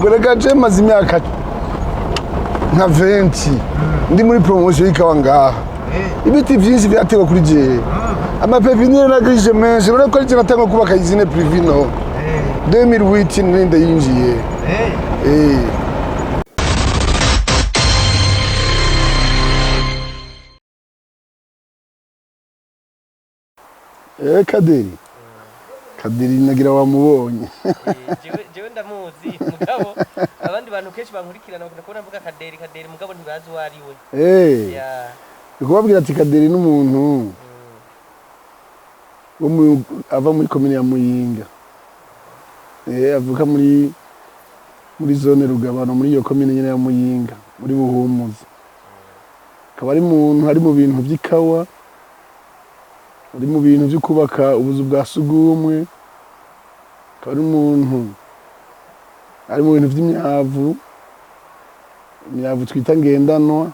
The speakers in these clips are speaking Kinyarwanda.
Goragaje maze imyaka nka 20 ndi muri promotion y'ikawa ngaha. Ibiti byinshi byatewe kuri je. Amapepiniere nagrije menshi rero ko ari natanga kubaka izine privino. 2008 ninde yinjiye. Kadiri nagira wamubonye. Jewe ndamuzi mugabo abandi bantu kenshi bankurikirana bakunda mvuga Kaderi mugabo ntibazi wari we. Kubabwira ati Kadiri n'umuntu ava muri commune ya Muyinga. Avuka muri zone Rugabano muri iyo commune nyene ya Muyinga muri Buhumuza. Akaba ari umuntu hari mu bintu by'ikawa, ari mu bintu byo kubaka ubuzu bwa sugumwe, akaba ari umuntu ari mu bintu by'imyavu, imyavu twita ngendanwa.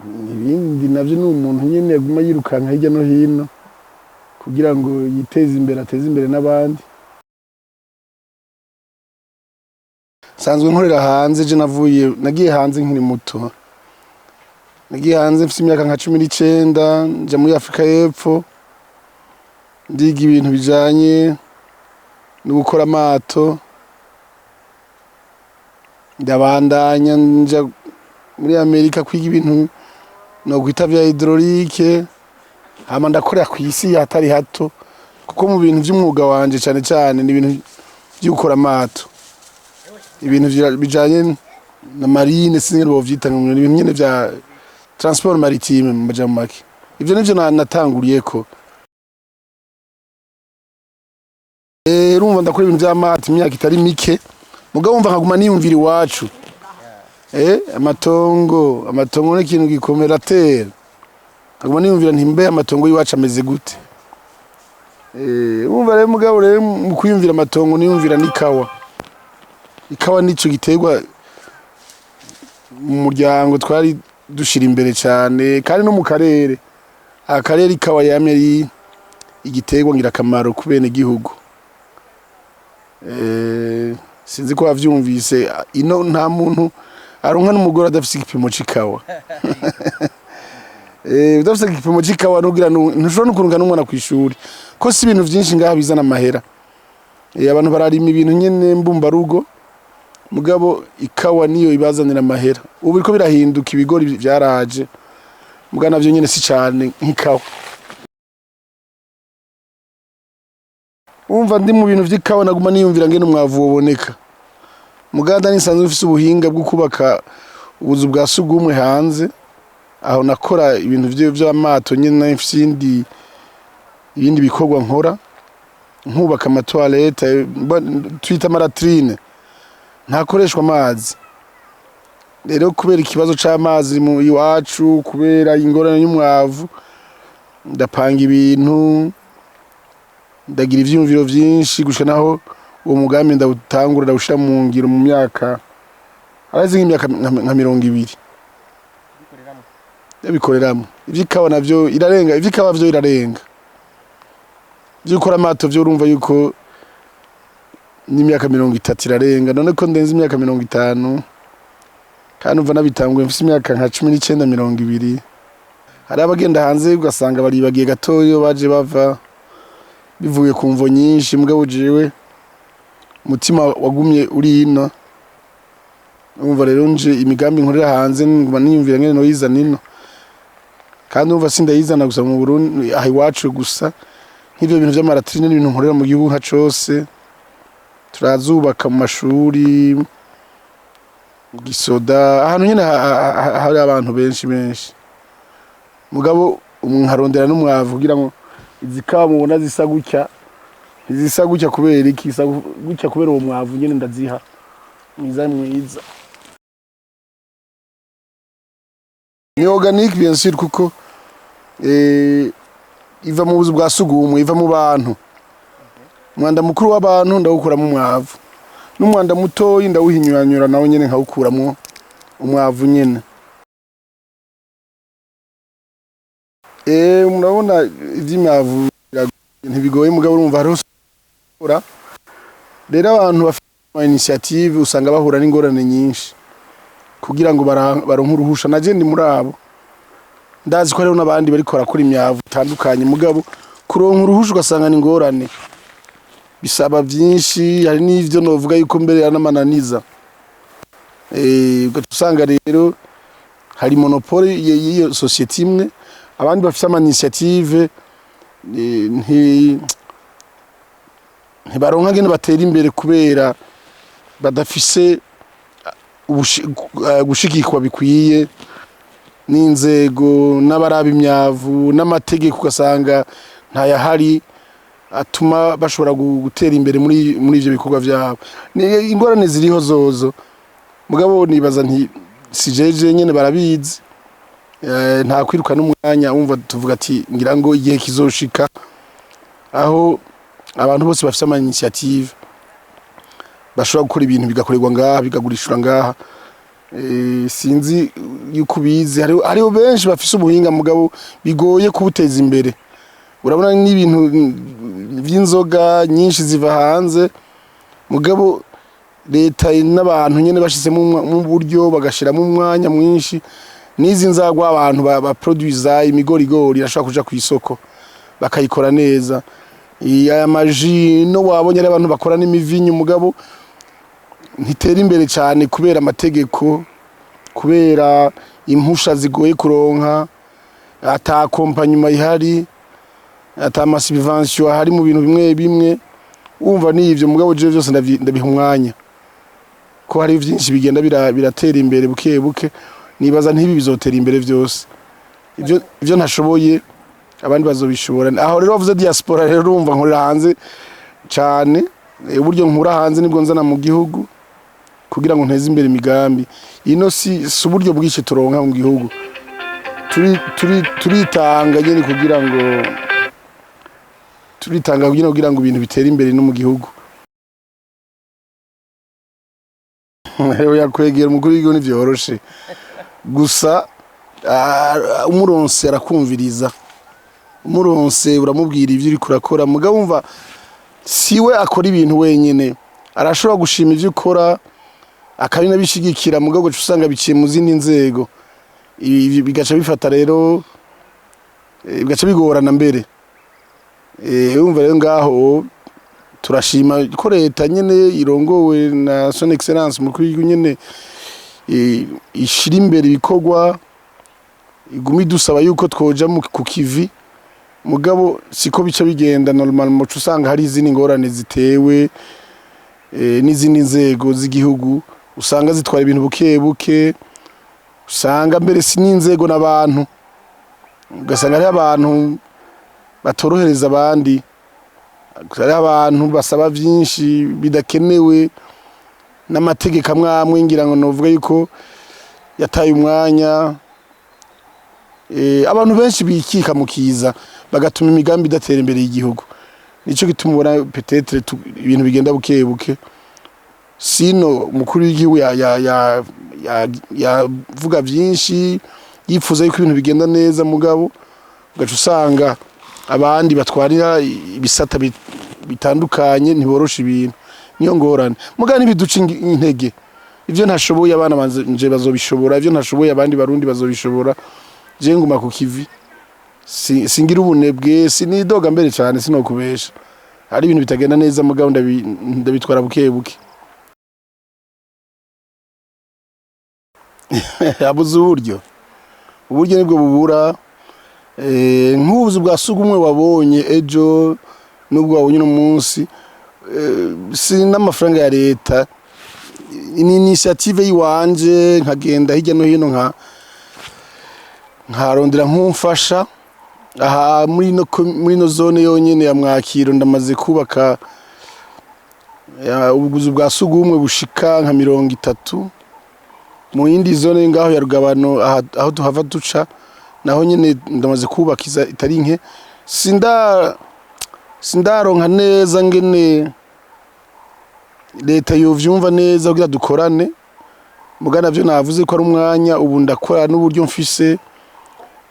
Ibindi navyo ni umuntu nyene yaguma yirukanka hirya no hino kugira ngo yiteze imbere, ateze imbere n'abandi. Sanzwe nkorera hanze, je nagiye hanze nkiri muto. Nagiye hanze mfite imyaka nka 19 nja muri Afrika y'Epfo ndiga ibintu bijanye no gukora amato. Ndabandanya nja muri Amerika kwiga ibintu no kwita vya hydraulique. Hama ndakorera ku isi hatari hato kuko mu bintu by'umwuga wanje cyane ni ibintu byo gukora amato. Ibintu bijanye na marine sinye bovyita ngo ibintu nyene vya transport maritime mu majamake. Ivyo nivyo natanguriyeko. Urumva ndakora ibintu by'amato imyaka itari mike. Mugabo umva nkaguma niyumvira iwacu. Amatongo n'ikintu gikomera tera. Nkaguma niyumvira nti mbe amatongo yiwacu ameze gute. Umva rero mugabo rero mu kuyumvira amatongo niyumvira n'ikawa. Ikawa nico giterwa mu muryango twari dushira imbere cyane kandi no mu karere. Akarere ikawa yamye ari igiterwa ngira kamaro ku bene gihugu. Sinzi ko bavyumvise ino nta muntu aronka n'umugore adafise igipimo c'ikawa. Udafise igipimo c'ikawa nugira ntushobora no kurunga n'umwana kw'ishuri ko si ibintu vyinshi ngaha bizana amahera. Abantu bararima ibintu nyene mbumbarugo mugabo ikawa niyo ibazanira amahera. Ubu biriko birahinduka ibigori byaraje mugana navyo nyene si cyane nk'ikawa. Umva ndi mu bintu vy'ikawa naguma niyumvira ngene umwavu woboneka. Muganda nisanzwe ufise ubuhinga bwo kubaka ubuzu bwa sugumwe hanze. Aho nakora ibintu vy'amato nyene mfise ibindi bikorwa nkora. Nkubaka amatoilette twita maratrine. Ntakoreshwa amazi. Rero kubera ikibazo c'amazi mu iwacu, kubera ingorane y'umwavu, ndapanga ibintu, ndagira ivyumviro vyinshi gusha naho uwo mugambi ndawutangura ndawushira mu ngiro mu myaka arazi nk'imyaka nka 20. Yabikoreramo. Ivy'ikawa navyo irarenga, ivy'ikawa vyo irarenga. Vyukora amato vyo urumva yuko n'imyaka 30 irarenga none ko ndenze imyaka 50 kandi umva nabitanguye mfise imyaka nka 19 20. Hari abagenda hanze ugasanga bari bagiye gatoyo baje bava bivuye ku mvo nyinshi mugabo jewe mutima wagumye uri ino. Umva rero nje imigambi nkorera hanze nguma niyumvira ngene no yizana ino kandi umva sindayizana gusa mu Burundi aho iwacu gusa nk'ivyo bintu vy'amaratrine n'ibintu nkorera mu gihugu nka cose. Turazubaka mu mashuri Gisoda ahantu nyene hari abantu benshi mugabo nkarondera n'umwavu kugira ngo izikawa mubona zisa gutya kubera iki isa gutya kubera uwo mwavu nyene ndaziha mwiza. Ni organique bien sûr kuko iva mu buzu bwa sugumwe, iva mu bantu. Mwanda mukuru w'abantu ndawukuramo umwavu. N'umwanda muto ndawuhinyuranyura nawo nyene nkawukuramo umwavu nyene. Murabona ivy'imyavu ntibigoye mugabo urumva hariho rero abantu initiative usanga bahura n'ingorane nyinshi kugira ngo baronke uruhusha. Naje ndi muri abo, ndazi ko hariho n'abandi bariko barakora imyavu itandukanye, mugabo kuronka uruhusha ugasanga n'ingorane, bisaba byinshi. Hari n'ivyo novuga yuko mbere yanamananiza, ugasanga rero hari monopole y'iyo societe imwe, abandi bafite ama initiative ntibaronka ngene batera imbere kubera badafise gushigikwa bikwiye n'inzego n'abaraba imyavu n'amategeko, ugasanga ntayahari atuma bashobora gutera imbere muri ivyo bikorwa vyabo. Ingorane ziriho zozo, mugabo nibaza nti sijeje nyene barabizi, nta kwiruka n'umwanya wumva tuvuga ati ngira ngo igihe kizoshika aho abantu bose bafite ama initiative bashobora gukora ibintu bigakorerwa ngaha bigagurishwa ngaha. Sinzi yuko bizi, hariho benshi bafise ubuhinga mugabo bigoye kubuteza imbere. Urabona n'ibintu vy'inzoga nyinshi ziva hanze, mugabo leta n'abantu nyene bashizemo mu buryo bagashiramo umwanya mwinshi, nizi nzagwa abantu ba producer imigorigori irashobora kuja ku isoko bakayikora neza. Aya maji no wabonye ari abantu bakora n'imivinyu, mugabo ntitera imbere cyane kubera amategeko, kubera impusha zigoye kuronka, ata kompanyuma ihari, ata subvention hari mu bintu bimwe bimwe. Umva n'ivyo mugabo je byose ndabiha umwanya ko hari byinshi bigenda biratera imbere buke buke. Nibaza ntibi bizotera imbere byose, ivyo ntashoboye abandi bazobishobora. Aho rero bavuze diaspora, rero urumva nkorera hanze cyane, uburyo nkura hanze nibwo nzana mu gihugu kugira ngo nteze imbere imigambi ino. Si uburyo bwinshi turonka mu gihugu, turitanga nyene kugira ngo ibintu bitere imbere no mu gihugu. Yakwegera umukuru w'igihugu ntivyoroshe, gusa umuronse arakumviriza, umuronse uramubwira ivyo uriko urakora, mugabo umva siwe akora ibintu wenyene, arashobora gushima ivyo ukora akabina bishigikira, mugabo usanga biciye mu zindi nzego, bigaca bifata rero bigaca bigorana mbere. Umva rero ngaho turashima ko leta nyene irongowe na son excellence mukuru w'igihugu nyene ishira imbere ibikorwa, igumi dusaba yuko twoja ku kivi, mugabo siko bica bigenda normal. Muco usanga hari izindi ngorane zitewe n'izindi nzego z'igihugu, usanga zitwara ibintu buke buke, usanga mbere si n'inzego n'abantu, ugasanga ari abantu batorohereza abandi, ari abantu basaba byinshi bidakenewe, n'amategeko amwe ngira ngo novuga yuko yataye umwanya. Abantu benshi bikika mu kiza bagatuma imigambi idatera imbere y'igihugu. Nico gituma ubona peut-être ibintu bigenda buke buke. Sino umukuru w'igihugu yavuga byinshi, yifuza yuko ibintu bigenda neza, mugabo ugaca usanga abandi batwarira ibisata bitandukanye ntiborosha ibintu. Niyo ngorane mugani biduca intege. Ivyo ntashoboye abana banje bazobishobora, ivyo ntashoboye abandi barundi bazobishobora. Je nguma ku kivi, singira ubunebwe, sinidoga mbere cyane, sinokubesha. Hari ibintu bitagenda neza mugabo ndabitwara buke buke. Abuze uburyo nibwo bubura. Nk'ubuzu bwa sugumwe wabonye ejo nubwo wabonye no munsi, si n'amafaranga ya leta, ni initiative yiwanje, nkagenda hirya no hino nkarondera nk'umfasha. Aha muri no zone yonyene ya Mwakiro ndamaze kubaka ubuzu bwa sugumwe bushika nka 30. Mu yindi zone ngaho ya Rugabano aho tuhava duca naho nyene ndamaze kubakiza itari nke. Sindaronka neza ngene leta yovyumva neza kugira dukorane, mugana byo navuze ko ari umwanya ubu ndakora n'uburyo mfise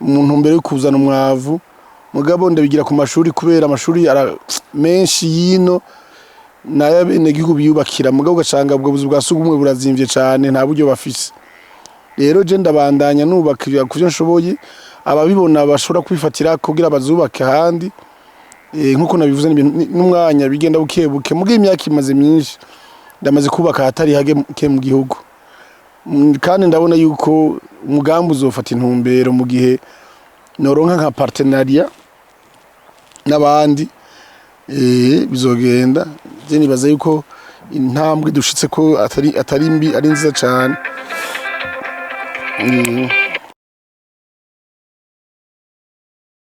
umuntu mbere yo kuzana umwavu, mugabo ndabigira ku mashuri kubera amashuri menshi yino nayo bene gihugu biyubakira mugabo ugasanga ubwo buzu bwa sugumwe burazimvye cyane nta buryo bafise rero je ndabandanya nubakira kuvyo nshoboye ababibona bashobora kwifatira kugira bazubake handi nkuko nabivuze n'umwanya bigenda bukebuke mugihe imyaka imaze myinshi ndamaze kubaka hatari hage mu gihugu kandi ndabona yuko umugambi uzofata intumbero mu gihe noronka nka partenariat n'abandi bizogenda je nibaza yuko intambwe dushitse ko atari mbi ari nziza cyane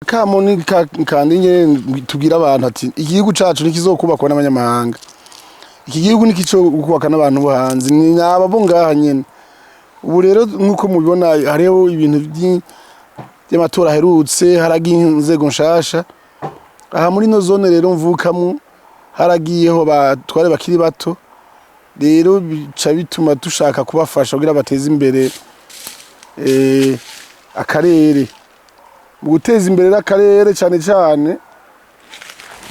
kamoni kandi nye tugira abantu ati igihugu cacu nikizokubakwa n'abanyamahanga iki gihugu nikico kubaka n'abantu bo hanze ni ababo ngaha nyene ubu rero nkuko mubibona hariho ibintu by'amatora herutse haragiye inzego nshasha aha muri no zone rero mvukamo haragiyeho batware bakiri bato rero bica bituma dushaka kubafasha kugira bateze imbere akarere mu guteza imbere akarere cyane cyane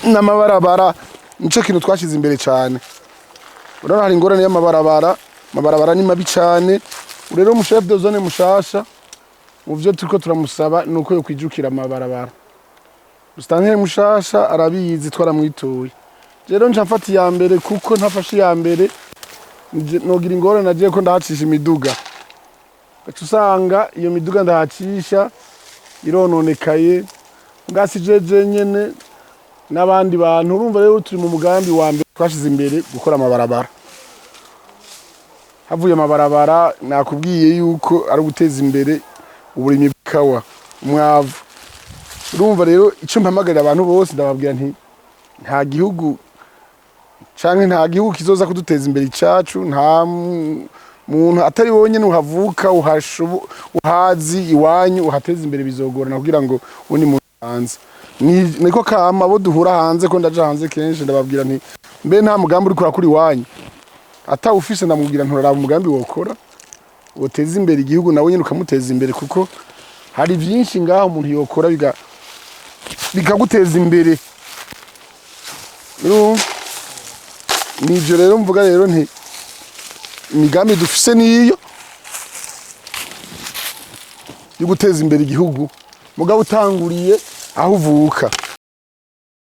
n'amabarabara nico kintu twashize imbere cyane urabona hari ingorane y'amabarabara ni mabi cyane rero mu chef de zone mushasha mu byo turiko turamusaba nuko yo kwijukira amabarabara Mustanteri mushasha arabizi twaramwitoye rero nca mfati ya mbere kuko ntafashe ya mbere nogira ingorane nagiye ko ndahacisha imiduga usanga iyo miduga ndahacisha irononekaye ngasi jeje nyene n'abandi bantu urumva rero turi mu mugambi wa mbere twashize imbere gukora amabarabara havuye amabarabara nakubwiye yuko ari guteza imbere uburimyi bw'ikawa umwavu urumva rero icyo mpamagarira abantu bose ndababwira nti nta gihugu canke nta gihugu kizoza kuduteza imbere icacu nta muntu atari wonyene uhavuka uhazi iwanyu uhateza imbere bizogorana kugira ngo undi muntu hanze niko kama bo duhura hanze ko ndaje hanze kenshi ndababwira nti mbe nta mugambi uri kuri iwanyu ata ufise ndamubwira nturara umugambi wokora woteza imbere igihugu nawe nyene ukamuteza imbere kuko hari byinshi ngaho umuntu yokora bikaguteza imbere nivyo rero mvuga rero nti imigambi dufise niyo yo guteza imbere igihugu mugabo utanguriye aho uvuka